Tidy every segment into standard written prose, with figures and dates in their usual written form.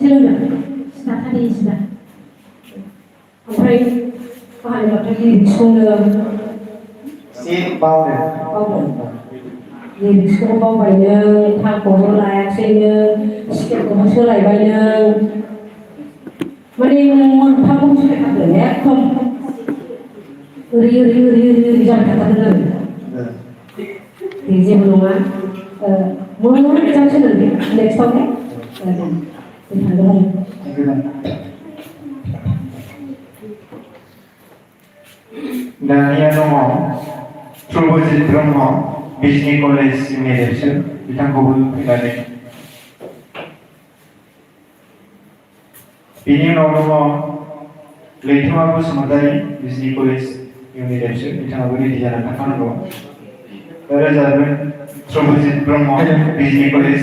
सोलोंनो सिनाखानि सिना ओमफ्राय बाहायबाथाय लिरिक्सखौनो एसे बावदों लिरिक्सखौबो बावबाय नों थालखौबो लायाखसै नों स्केलखौबो सोलायबाय नों माने नों मोनथामखौ सोलायथारदों एकदम ओरै जाबाय थाथारदों आरो बे जेबो नङा मोजां सोलोंदो नेक्स्टआव ने दानिया दङ प्रभुजित ब्रह्म बिजनि कलेज मेनेजार बिथांखौबो फैनानै बिनि उनाव दङ लैथोमा बसुमतारी बिजनि कलेज मेनेजार बिथाङाबो रेडि जानानै थाखानांगौ रोजाबगोन प्रभुजित ब्रह्म बिजनि कलेज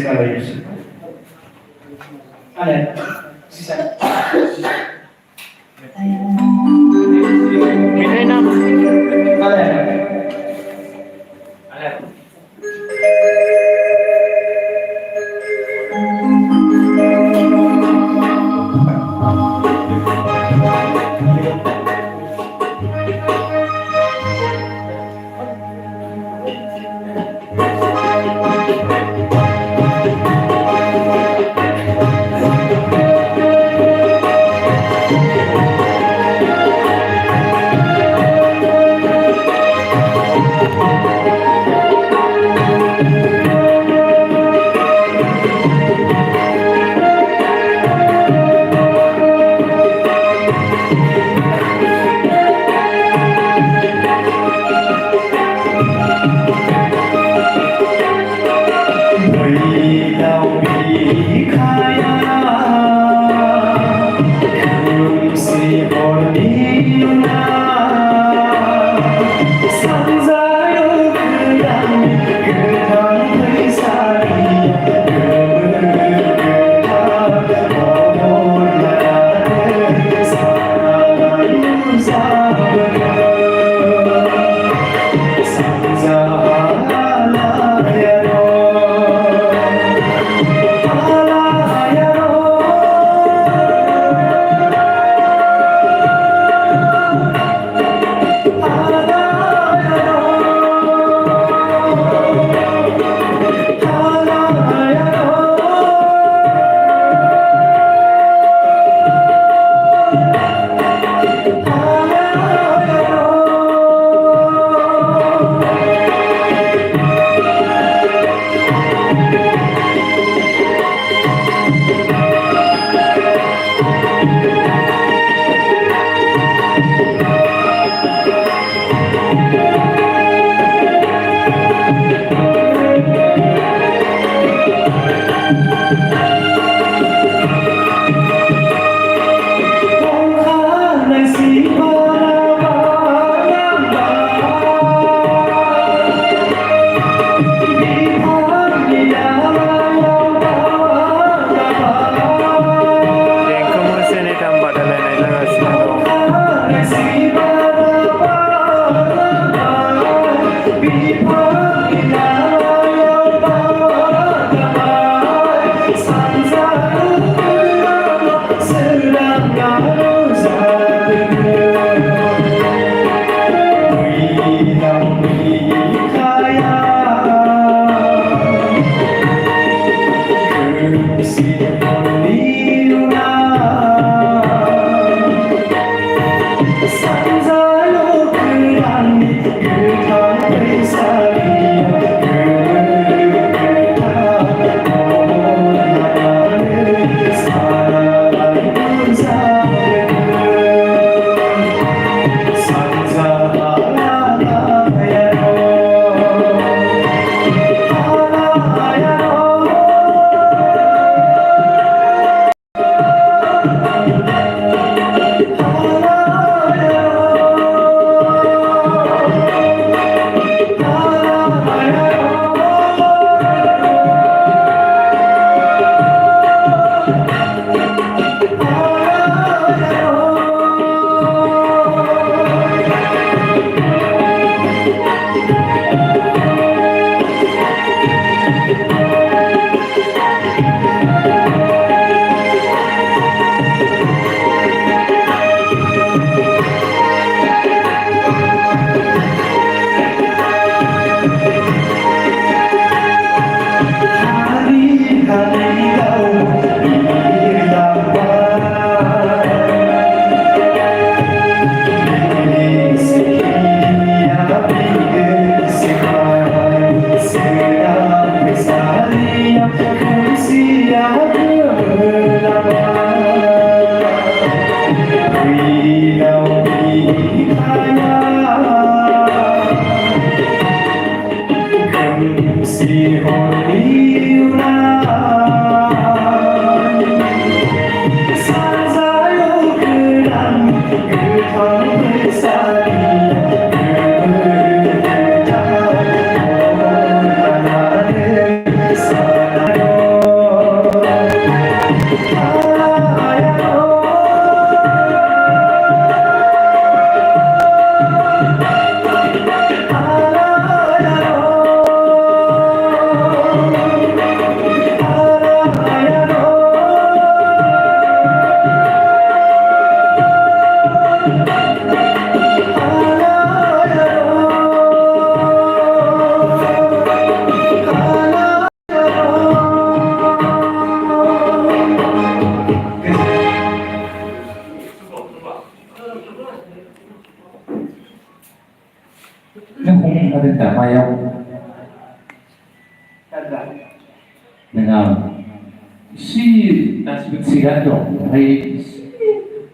गासिबो थिगानो दं ओमफ्राय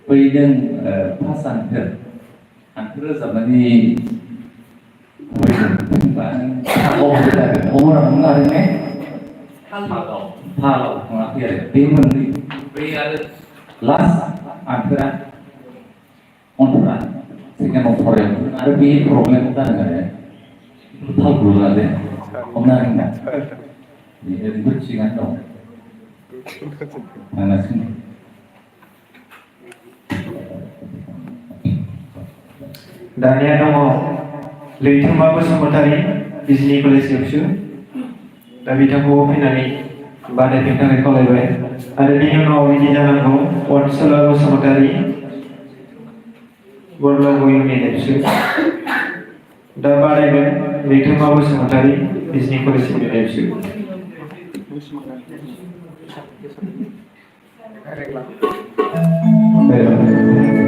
बै नों फार्स्ट हांखो रोजाबनानै थालाव थाङाखै आरो बे मोननै बै आरो लास्ट हांखोआ अनथरा सेकेन्ड अनथरायाव आरो बे प्रब्लेम जादों आरो थालखौ लादो हमनो हादोंना बेजोंबो थिगानो दं थांनांसिगोन दानिया दङ लैथोमा बसुमतारी बिजनि कलेज एबसु दा बिथांखौ फैनानै बादायफैनो थाखाय खावलायबाय आरो बिनि उनाव बिदि जानांगौ अनसुला बसुमतारी बरलांगु इउनियन एबसु दा बादायगोन लैथोमा बसुमतारी बिजनि कलेज इउनियन एबसु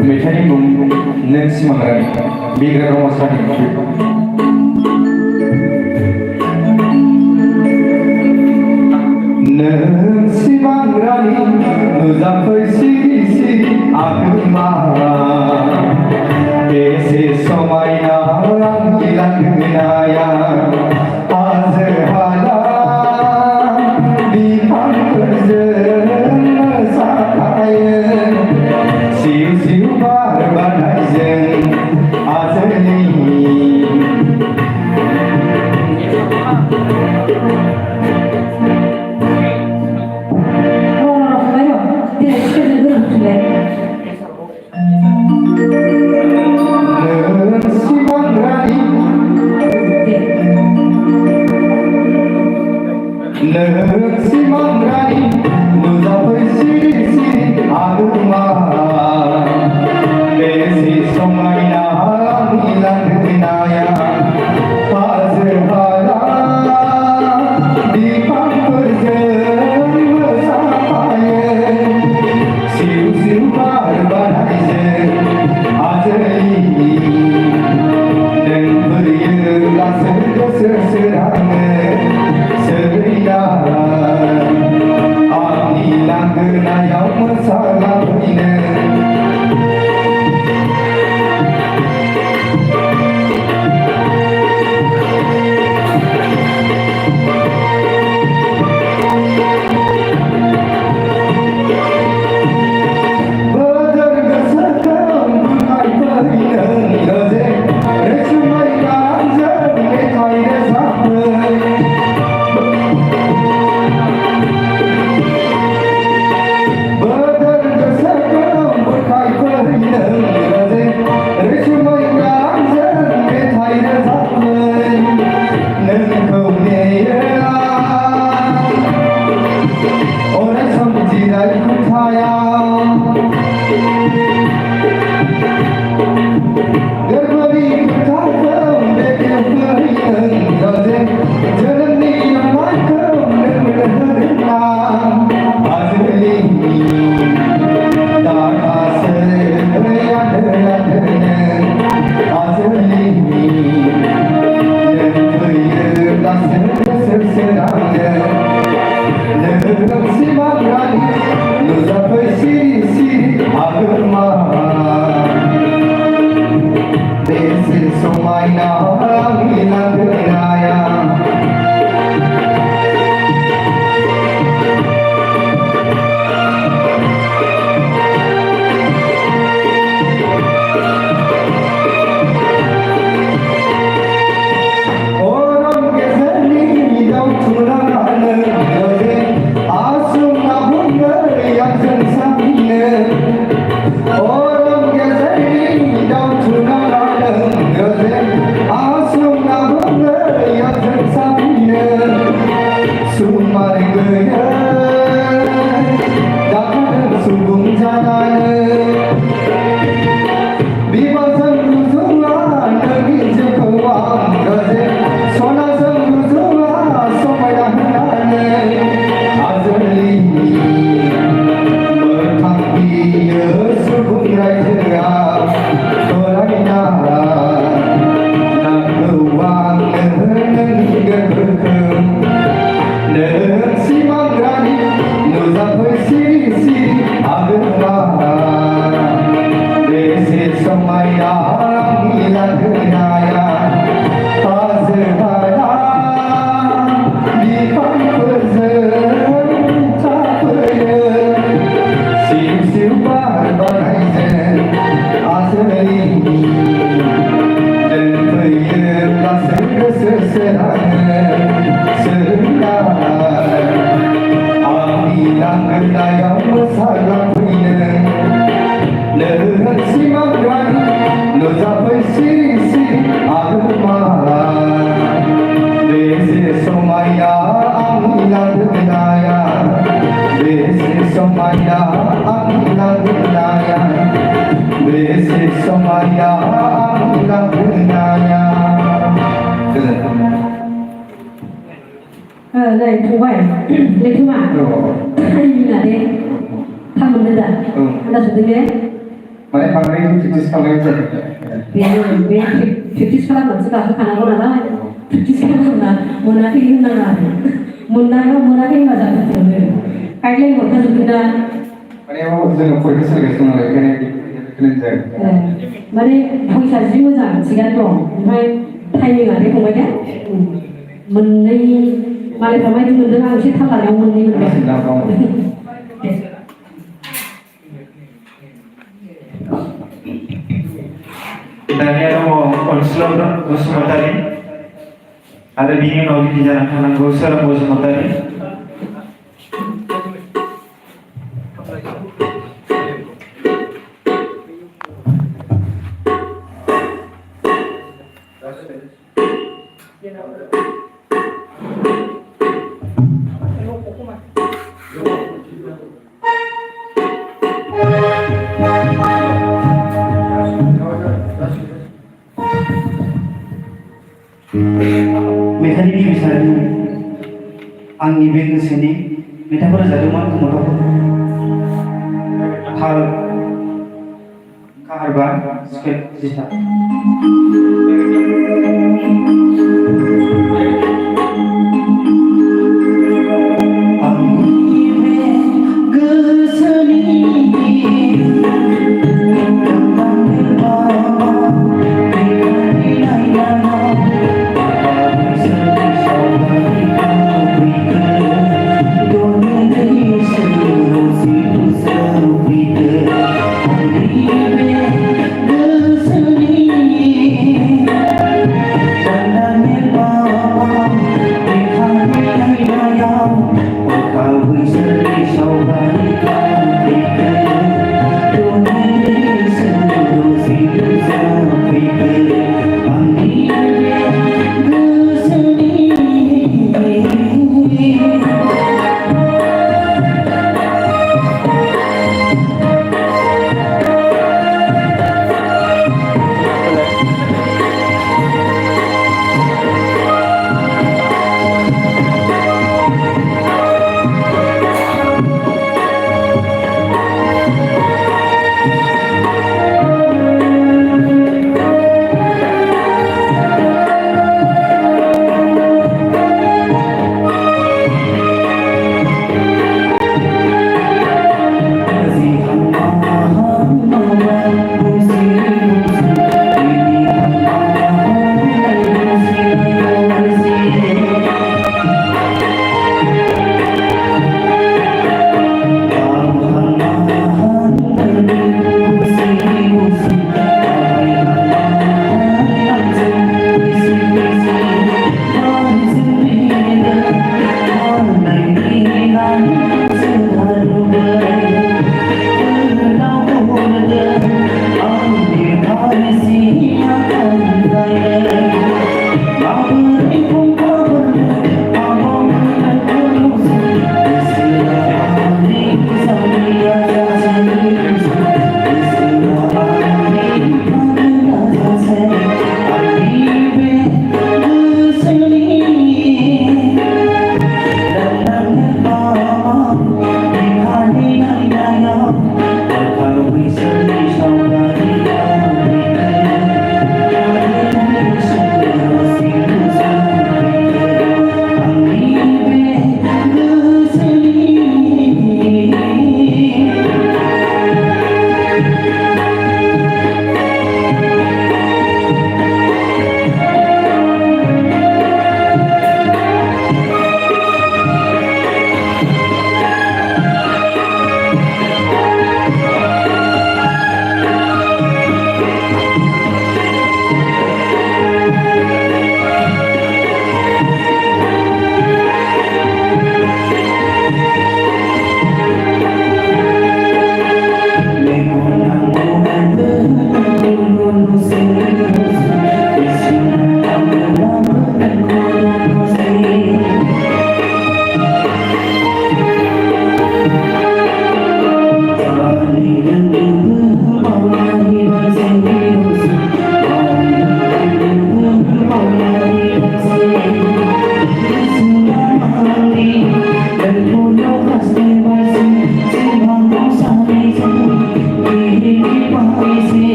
मेथाइनि मुं नों सिमांरानि बिग्रा रमासानि नों सिमांरानि नुजाफै सिरि सिरि आगोमा बेसे समायना आंनि लांगोनाया हाजो हाला बिफांफोरजों मोसाफायो सिउ सिउ बार बारनायजों आजोलि नों सिमांरानि नुजाफै सिरि सिरि आगोमा बेसे समायना आंनि लांगोनाया हाजो हाला बिफांफोरजों मोसाफायो सिउ सिउ बार बारनायजों आजोलि नों फैयोब्लासो गोसो सोराङो आंनि लांगोनायाव मोसालाफैनो बोदोर गोसोखौ बुरखायफैनो लोजे रैसुमै गारांजों मेथाइ रोजाबफै Nung si Magrani, nung sa pagsirisip आंनि लांगोनायाव मोसाग्लांफैनो नों सिमांगान नुजाफै सिरि सिरि आगोमा बेसे समायना आंनि लांगोनाया बेसे समायना आंनि लांगोनाया बेसे समायना आंनि लांगोनाया này फंबाय लैथोमा टाइमिंआ दे थांमोननो दा आन्दा सुदों ने माने बांद्राय प्रेक्टिस खालामनाय जादों बेनो बे प्रेक्टिस खालामनानैसो गाखोखानांगौ नालाय प्रेक्टिस खालामना मोनाखै होननाङा मोननायाव मोनाखै होनबा जागोन गाइडलाइन हरखाजोबदों दा माने जोङो फरिखा सोलिगासिनो दं नालाय बेखायनो जायो माने भइसआ जि मोजां थिगानो दं ओमफ्राय टाइमिंआ दे फंबाय दे मोननै मालायफ्रा माबायदि मोनदों आं एसे थाल लानायाव मोननै मोनदों दानिया दङ अनसुला बसुमतारी आरो बिनि उनाव रेडि जाना थानांगौ सोरां बसुमतारी मेथाइनि गिबि सारि आंनि बे गोसोनि मेथाइफोरा जादोंमोन गोमोथावफोर थाल खाहारबा स्केल जिथा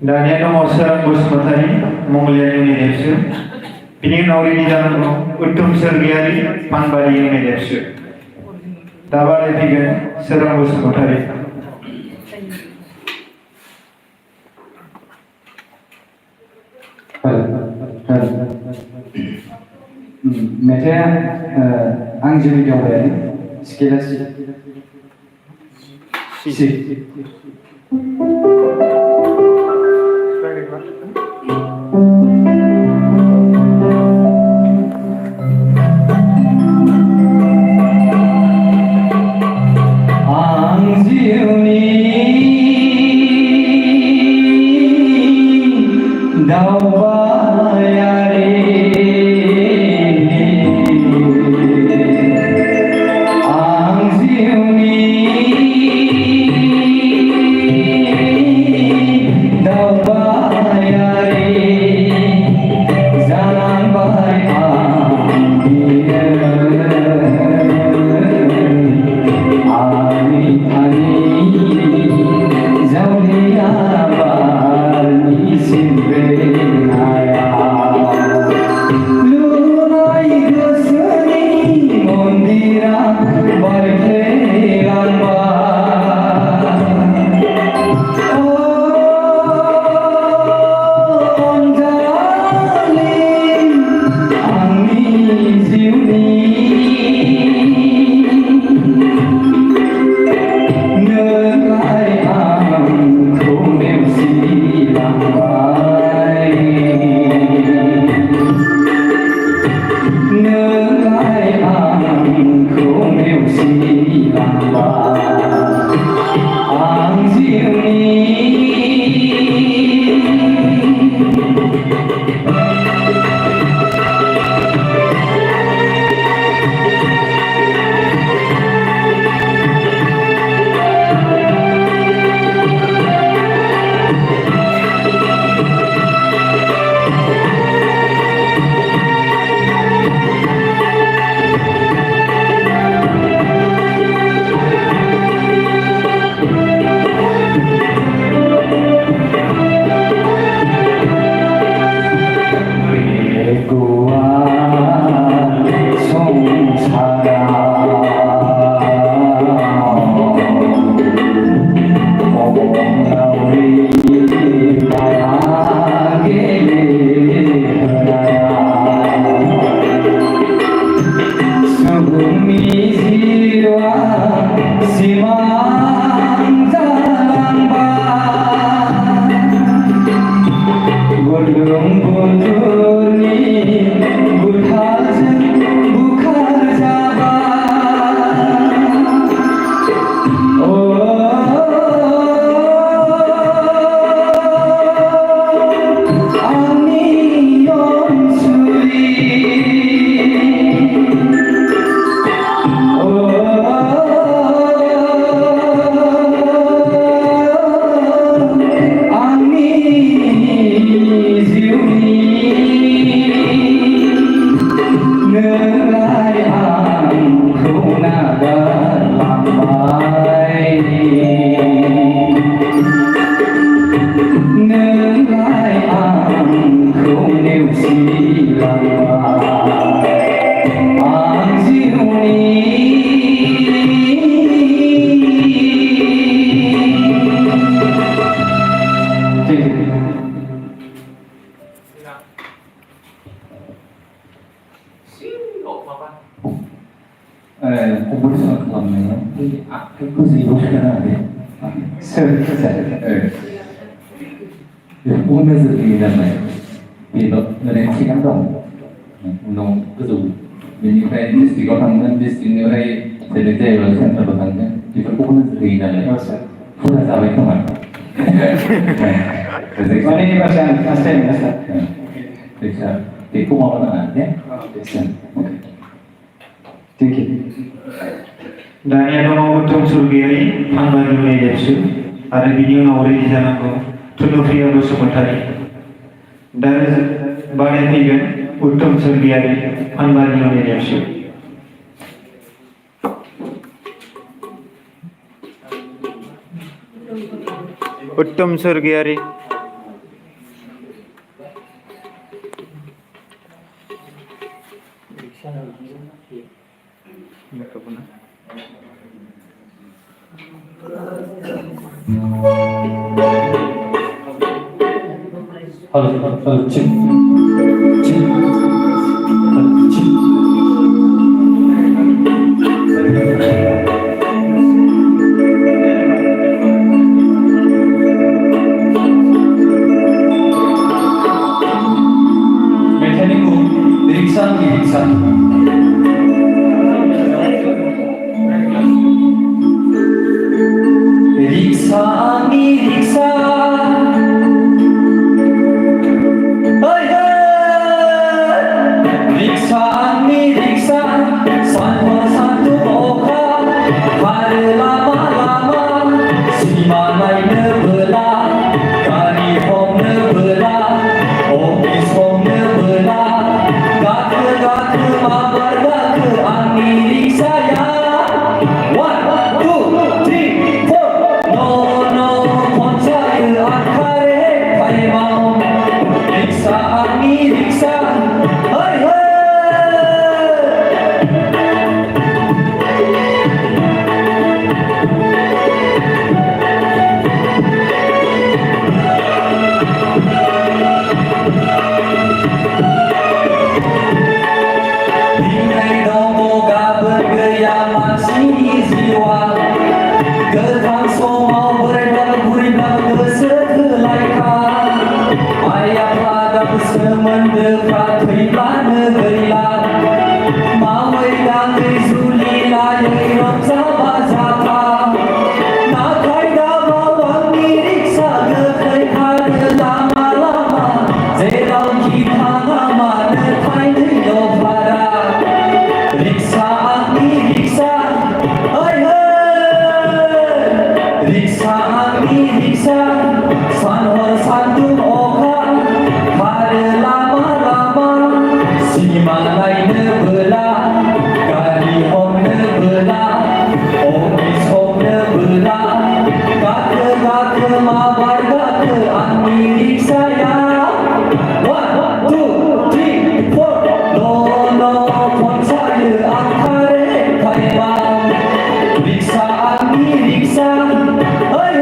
दानिया दङ सोरां बसुमतारी मंगलिया इउनिट एबसु बिनि उनाव रेडि जानांगौ उत्तम सोरगियारि पानबारि इउनिट एबसु दा बादायफैगोन सोरां बसुमतारी मेथाइआ आं जोंनि दावबायारि स्केला सि कम्पिटिसन खालामनायाव बै आखाइखौ जेराव सोना होदे बेखौ नोजोर होयो नालाय बेल' ओरैनो थिगानो दं उनाव गोजौ बेनिफ्राय डिस्ट्रिक्टआव थांगोन डिस्ट्रिक्टनिफ्राय सेलेक्ट जायोब्ला सेन्ट्रेलाव थांगोन बेफोरखौबो नोजोर होयो नालाय फुरा जाबाय खोमा बेखौ माबा नाङा दे Thank you. दानिया दङ उत्तम सोरगियारि पानबारि इउनिट एबसु आरो बिनि उनाव रेडि जानांगौ थुनुप्रिया बसुमतारी दा बादायफैगोन उत्तम सोरगियारि पानबारि इउनिट एबसु उत्तम सोरगियारि Halo, cik, cik, cik. Mechaniku, riksa. Riksa. Riksa, satu oka, hari lama, simanai nebela, kari hom nebela, ofis hom nebela, gake mabar gake ani riksa ya. 1, 2, 3, 4, no, poncaye akare kai mau, riksa, hey. Mendekat mana gila mawai dangai zuli layai ramza bazaka nakai da bawang riksa gekai kada lama zerau kita mana kai dilo para riksa riksa sanwar satu oka hari lama simanai nebela kari hom nebela ofis hom nebela gake mabar gake ani riksa ya. 1, 2, 3, 4, no, poncaye akare kai mau, riksa, hey.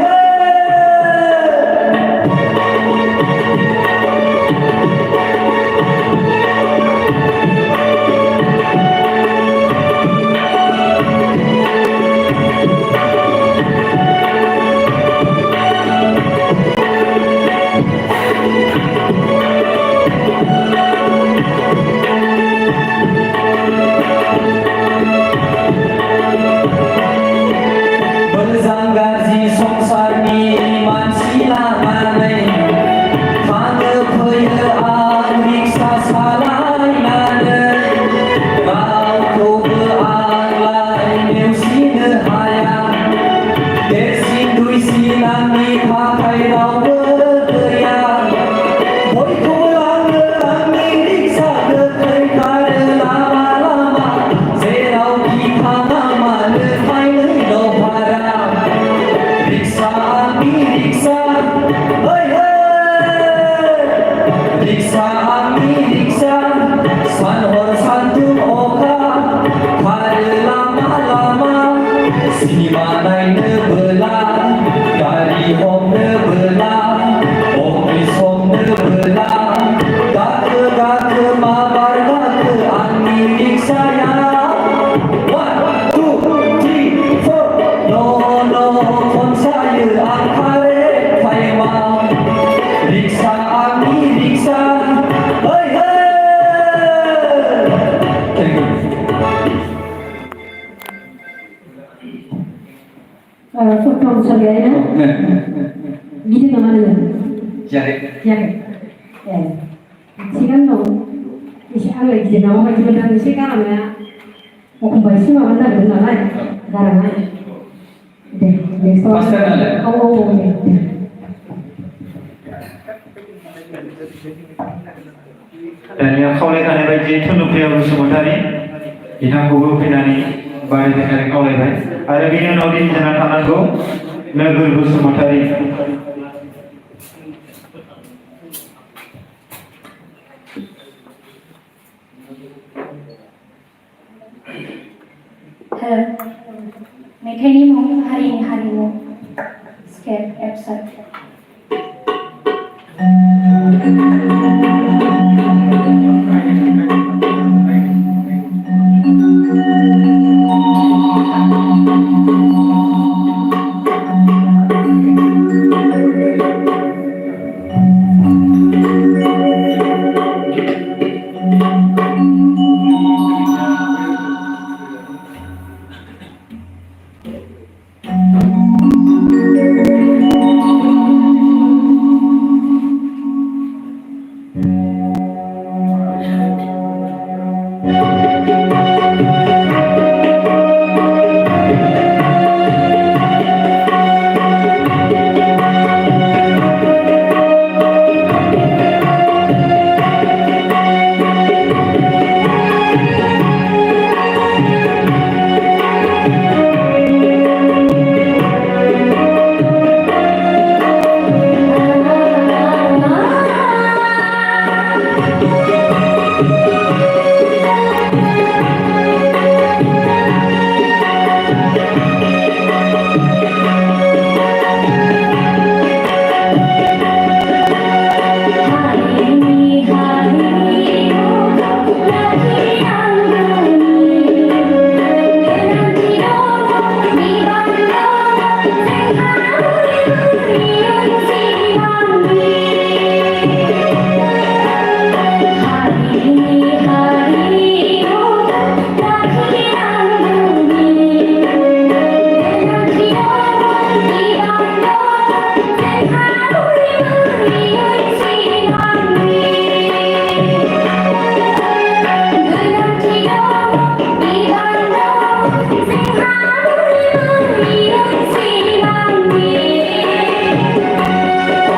Riksa, sanwar satu oka, hari lama, simanai nebela, kari hom nebela, ofis hom nebela, gake mabar gake ani riksa ya. 1, 2, 3, 4, no, poncaye akare kai mau, riksa, hey. Thank you. Foto sekalian, gitu namanya. Jari. Sikan dong, isi angin gitu nama macam macam isi kan namanya. Mau kembali sih mana ada nama, darah mana. Deh, Master ada. Oh, Dan yang खावलायखानाय बायदि थुनुप्रिया बसुमतारी बिथांखौबो फैनानै बारिनि थाखाय खावलायबाय आरो बेनि उनाव दिन्थिना थानांगौ नोगोर बसुमतारी मेथाइनि मुं हारिनि हारिमु स्केप एबसाइट